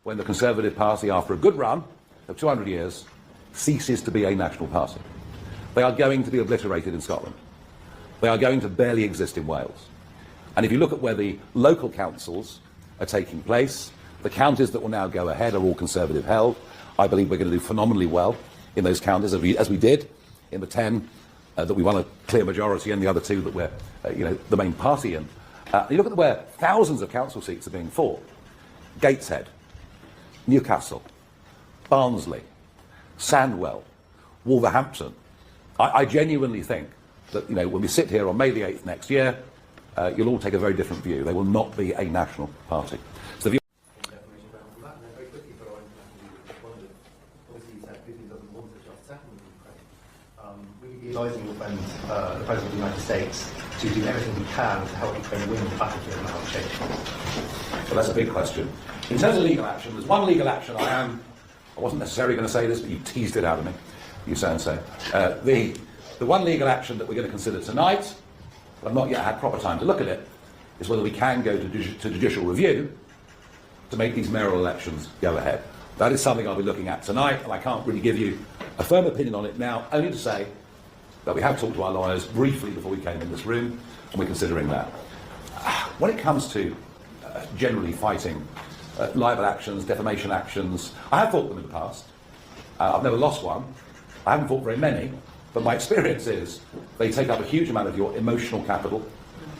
when the Conservative Party, after a good run of 200 years, ceases to be a national party. They are going to be obliterated in Scotland. They are going to barely exist in Wales. And if you look at where the local councils are taking place, the counties that will now go ahead are all Conservative held. I believe we're going to do phenomenally well in those counties, as we did in the 10 that we won a clear majority in, the other 2 that we're the main party in. You look at where thousands of council seats are being fought: Gateshead, Newcastle, Barnsley, Sandwell, Wolverhampton. I genuinely think that when we sit here on May the 8th next year, you'll all take a very different view. They will not be a national party. So the Will you be advising your friend, the President of the United States, to do everything we can to help Ukraine win the battlefield now change? Well, that's a big question. In terms of legal action, there's one legal action I wasn't necessarily going to say this, but you teased it out of me. You say and so. The one legal action that we're going to consider tonight, but I've not yet had proper time to look at it, is whether we can go to judicial review to make these mayoral elections go ahead. That is something I'll be looking at tonight, and I can't really give you a firm opinion on it now, only to say that we have talked to our lawyers briefly before we came in this room, and we're considering that. When it comes to generally fighting libel actions, defamation actions, I have fought them in the past. I've never lost one. I haven't fought very many, but my experience is they take up a huge amount of your emotional capital,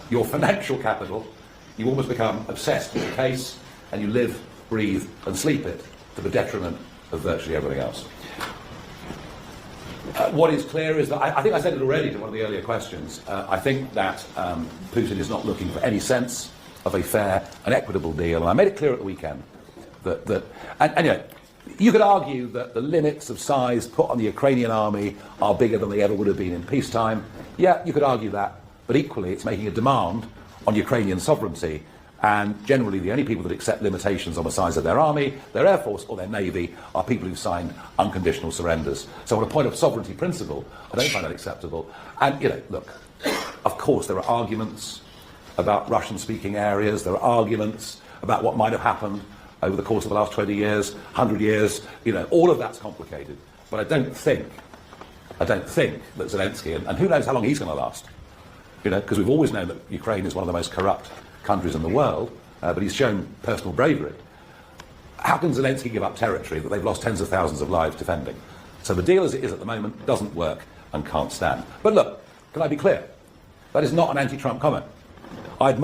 your financial capital. You almost become obsessed with the case, and you live, breathe, and sleep it to the detriment of virtually everything else. What is clear is that, I think I said it already to one of the earlier questions, I think that Putin is not looking for any sense of a fair and equitable deal, and I made it clear at the weekend that anyway, you could argue that the limits of size put on the Ukrainian army are bigger than they ever would have been in peacetime. Yeah, you could argue that, but equally it's making a demand on Ukrainian sovereignty, and generally the only people that accept limitations on the size of their army, their air force or their navy are people who've signed unconditional surrenders. So on a point of sovereignty principle, I don't find that acceptable. And look, of course there are arguments about Russian-speaking areas, there are arguments about what might have happened over the course of the last 20 years, 100 years, all of that's complicated. But I don't think that Zelensky, and who knows how long he's going to last, because we've always known that Ukraine is one of the most corrupt countries in the world, but he's shown personal bravery. How can Zelensky give up territory that they've lost tens of thousands of lives defending? So the deal as it is at the moment doesn't work and can't stand. But look, can I be clear? That is not an anti-Trump comment. I admire